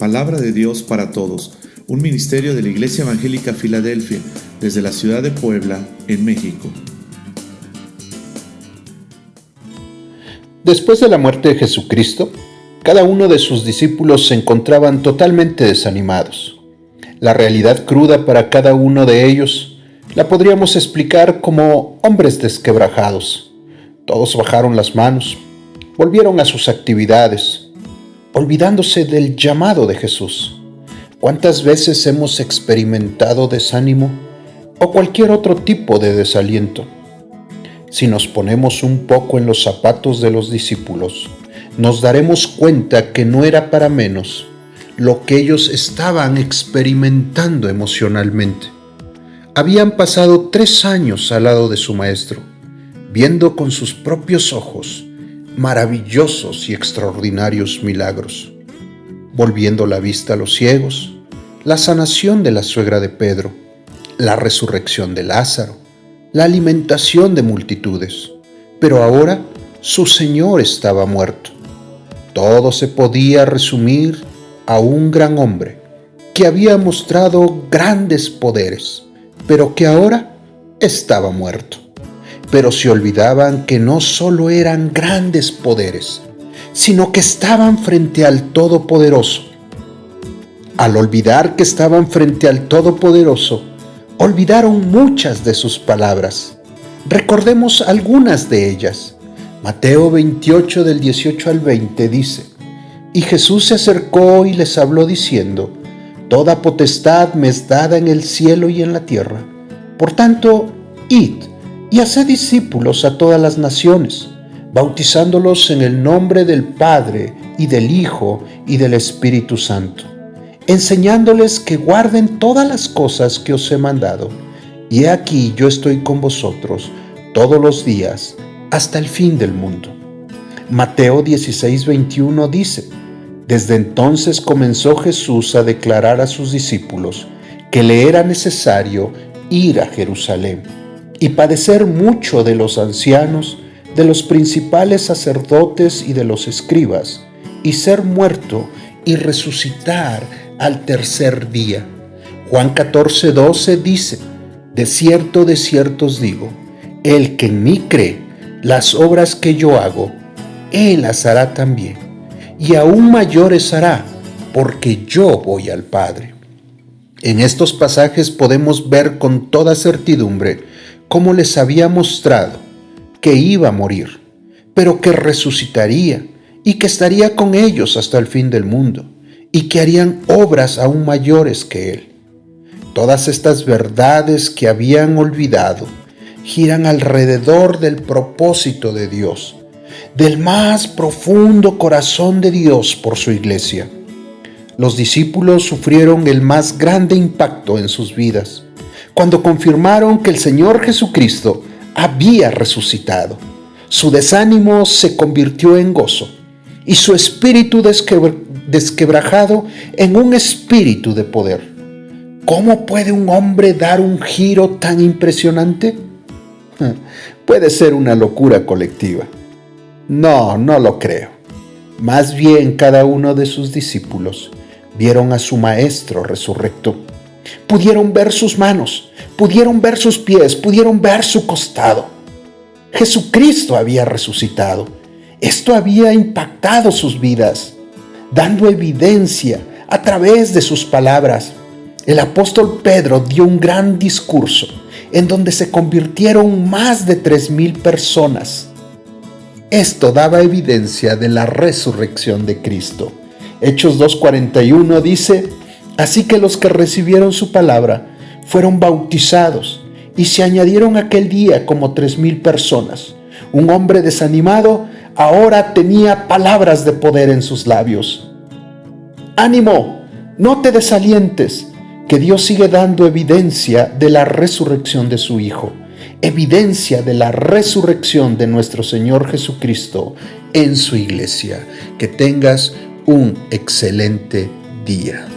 Palabra de Dios para todos, un ministerio de la Iglesia Evangélica Filadelfia, desde la ciudad de Puebla, en México. Después de la muerte de Jesucristo, cada uno de sus discípulos se encontraban totalmente desanimados. La realidad cruda para cada uno de ellos la podríamos explicar como hombres desquebrajados. Todos bajaron las manos, volvieron a sus actividades, olvidándose del llamado de Jesús. ¿Cuántas veces hemos experimentado desánimo o cualquier otro tipo de desaliento? Si nos ponemos un poco en los zapatos de los discípulos, nos daremos cuenta que no era para menos lo que ellos estaban experimentando emocionalmente. Habían pasado 3 años al lado de su maestro, viendo con sus propios ojos maravillosos y extraordinarios milagros, volviendo la vista a los ciegos, la sanación de la suegra de Pedro, la resurrección de Lázaro, la alimentación de multitudes. Pero ahora su Señor estaba muerto. Todo se podía resumir a un gran hombre que había mostrado grandes poderes, pero que ahora estaba muerto. Pero se olvidaban que no solo eran grandes poderes, sino que estaban frente al Todopoderoso. Al olvidar que estaban frente al Todopoderoso, olvidaron muchas de sus palabras. Recordemos algunas de ellas. Mateo 28 del 18 al 20 dice: Y Jesús se acercó y les habló diciendo: Toda potestad me es dada en el cielo y en la tierra. Por tanto, id y haced discípulos a todas las naciones, bautizándolos en el nombre del Padre y del Hijo y del Espíritu Santo, enseñándoles que guarden todas las cosas que os he mandado. Y he aquí yo estoy con vosotros todos los días hasta el fin del mundo. Mateo 16:21 dice: Desde entonces comenzó Jesús a declarar a sus discípulos que le era necesario ir a Jerusalén y padecer mucho de los ancianos, de los principales sacerdotes y de los escribas, y ser muerto y resucitar al tercer día. Juan 14:12 dice: De cierto os digo, el que en mí cree, las obras que yo hago, él las hará también, y aún mayores hará, porque yo voy al Padre. En estos pasajes podemos ver con toda certidumbre cómo les había mostrado que iba a morir, pero que resucitaría y que estaría con ellos hasta el fin del mundo, y que harían obras aún mayores que él. Todas estas verdades que habían olvidado giran alrededor del propósito de Dios, del más profundo corazón de Dios por su iglesia. Los discípulos sufrieron el más grande impacto en sus vidas cuando confirmaron que el Señor Jesucristo había resucitado. Su desánimo se convirtió en gozo y su espíritu desquebrajado en un espíritu de poder. ¿Cómo puede un hombre dar un giro tan impresionante? Puede ser una locura colectiva. No lo creo. Más bien cada uno de sus discípulos vieron a su Maestro resurrecto. Pudieron ver sus manos, pudieron ver sus pies, pudieron ver su costado. Jesucristo había resucitado. Esto había impactado sus vidas, dando evidencia a través de sus palabras. El apóstol Pedro dio un gran discurso en donde se convirtieron más de 3,000 personas. Esto daba evidencia de la resurrección de Cristo. Hechos 2:41 dice: Así que los que recibieron su palabra fueron bautizados y se añadieron aquel día como 3,000 personas. Un hombre desanimado ahora tenía palabras de poder en sus labios. ¡Ánimo! No te desalientes, que Dios sigue dando evidencia de la resurrección de su Hijo, evidencia de la resurrección de nuestro Señor Jesucristo en su iglesia. Que tengas un excelente día.